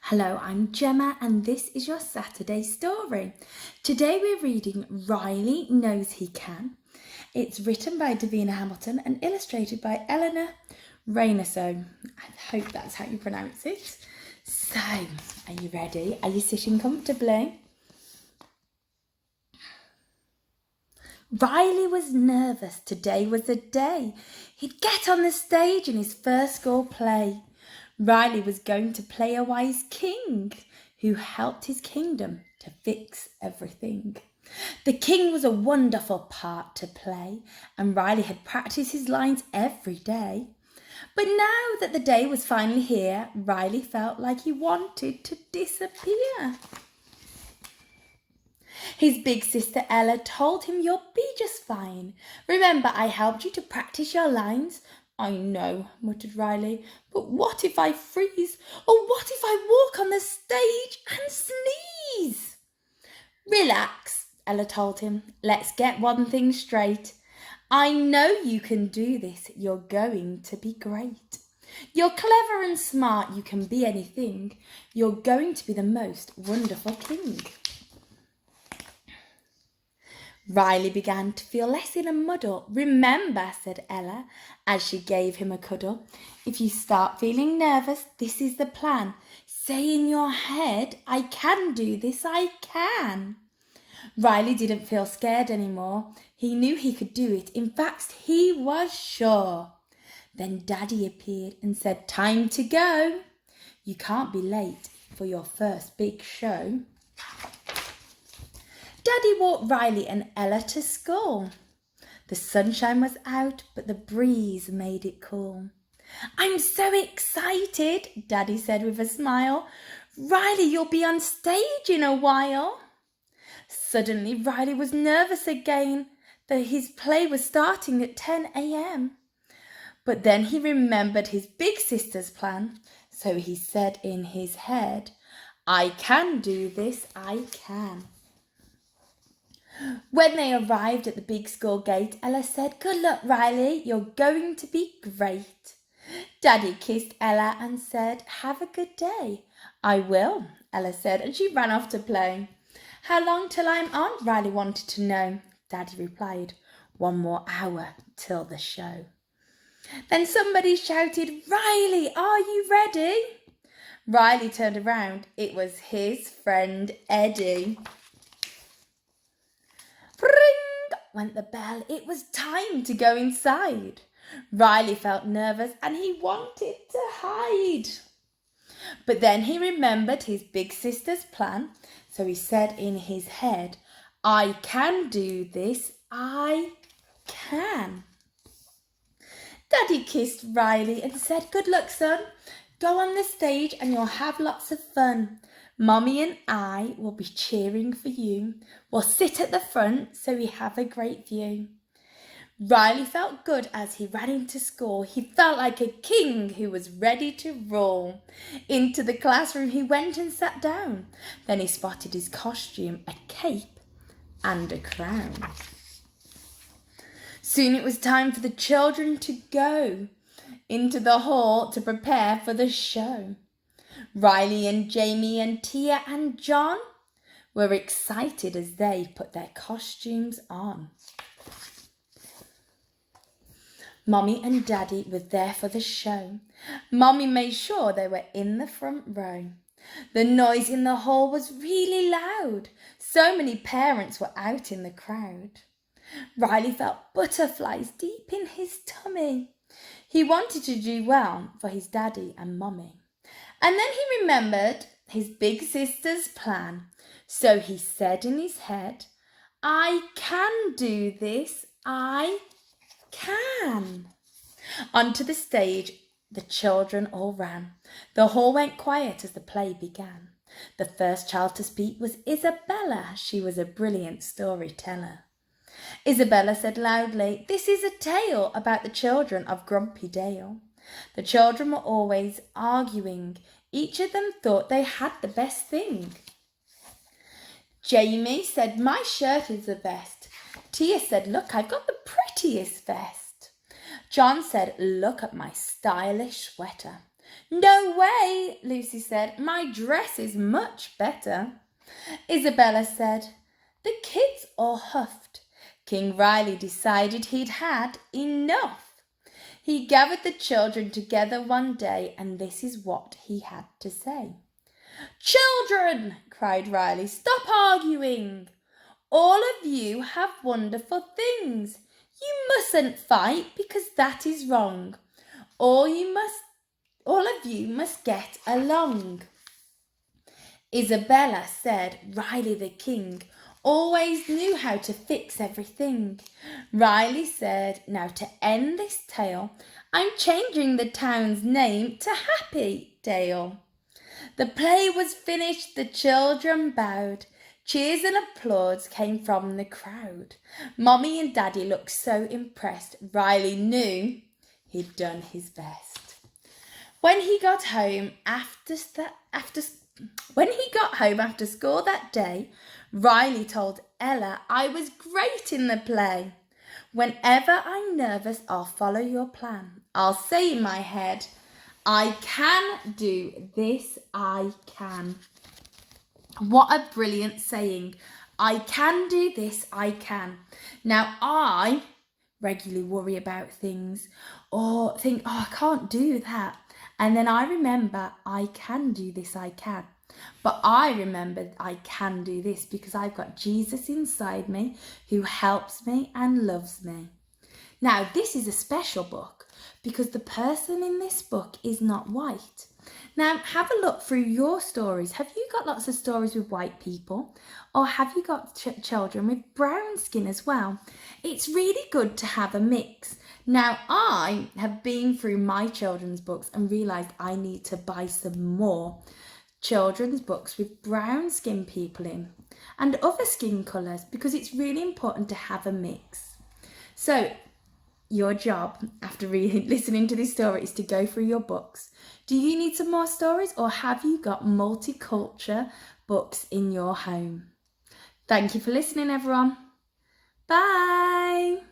Hello, I'm Gemma and this is your Saturday story. Today we're reading Riley Knows He Can. It's written by Davina Hamilton and illustrated by Elena Reinoso. I hope that's how you pronounce it. So, are you ready? Are you sitting comfortably? Riley was nervous. Today was the day he'd get on the stage in his first school play. Riley was going to play a wise king who helped his kingdom to fix everything. The king was a wonderful part to play, and Riley had practiced his lines every day. But now that the day was finally here, Riley felt like he wanted to disappear. His big sister Ella told him, "You'll be just fine. Remember, I helped you to practice your lines." "I know," muttered Riley, "but what if I freeze? Or what if I walk on the stage and sneeze?" "Relax," Ella told him. "Let's get one thing straight. I know you can do this. You're going to be great. You're clever and smart. You can be anything. You're going to be the most wonderful king." Riley began to feel less in a muddle. "Remember," said Ella, as she gave him a cuddle, "if you start feeling nervous, this is the plan. Say in your head, 'I can do this, I can.'" Riley didn't feel scared anymore. He knew he could do it. In fact, he was sure. Then Daddy appeared and said, "Time to go. You can't be late for your first big show." Daddy walked Riley and Ella to school. The sunshine was out, but the breeze made it cool. "I'm so excited," Daddy said with a smile. "Riley, you'll be on stage in a while." Suddenly, Riley was nervous again that his play was starting at 10 a.m. But then he remembered his big sister's plan, so he said in his head, "I can do this, I can." When they arrived at the big school gate, Ella said, "Good luck, Riley, you're going to be great." Daddy kissed Ella and said, "Have a good day." "I will," Ella said, and she ran off to play. "How long till I'm on?" Riley wanted to know. Daddy replied, "1 more hour till the show." Then somebody shouted, "Riley, are you ready?" Riley turned around. It was his friend Eddie. Ring went the bell. It was time to go inside. Riley felt nervous and he wanted to hide. But then he remembered his big sister's plan, so he said in his head, "I can do this, I can." Daddy kissed Riley and said, "Good luck, son. Go on the stage and you'll have lots of fun. Mommy and I will be cheering for you. We'll sit at the front so we have a great view." Riley felt good as he ran into school. He felt like a king who was ready to rule. Into the classroom he went and sat down. Then he spotted his costume, a cape and a crown. Soon it was time for the children to go into the hall to prepare for the show. Riley and Jamie and Tia and John were excited as they put their costumes on. Mommy and Daddy were there for the show. Mommy made sure they were in the front row. The noise in the hall was really loud. So many parents were out in the crowd. Riley felt butterflies deep in his tummy. He wanted to do well for his daddy and mommy. And then he remembered his big sister's plan. So he said in his head, "I can do this, I can." Onto the stage, the children all ran. The hall went quiet as the play began. The first child to speak was Isabella. She was a brilliant storyteller. Isabella said loudly, "This is a tale about the children of Grumpy Dale. The children were always arguing. Each of them thought they had the best thing. Jamie said, 'My shirt is the best.' Tia said, 'Look, I've got the prettiest vest.' John said, 'Look at my stylish sweater.' No way, Lucy said. My dress is much better. Isabella said. The kids all huffed. King Riley decided he'd had enough. He gathered the children together one day, and this is what he had to say. Children, cried Riley, stop arguing. All of you have wonderful things. You mustn't fight because that is wrong. All of you must get along. Isabella said Riley the king always knew how to fix everything. Riley said, now to end this tale, I'm changing the town's name to Happy Dale. The play was finished, the children bowed. Cheers and applause came from the crowd. Mommy and Daddy looked so impressed. Riley knew he'd done his best. When he got home after school that day, Riley told Ella, I was great in the play. Whenever I'm nervous, I'll follow your plan. I'll say in my head, I can do this, I can. What a brilliant saying. I can do this, I can. Now I regularly worry about things or think, I can't do that. And then I remember I can do this, I can. But I remembered I can do this because I've got Jesus inside me who helps me and loves me. Now, this is a special book because the person in this book is not white. Now, have a look through your stories. Have you got lots of stories with white people? Or have you got children with brown skin as well? It's really good to have a mix. Now, I have been through my children's books and realised I need to buy some more children's books with brown skin people in and other skin colours because it's really important to have a mix. So, your job after listening to this story is to go through your books. Do you need some more stories or have you got multicultural books in your home? Thank you for listening, everyone. Bye.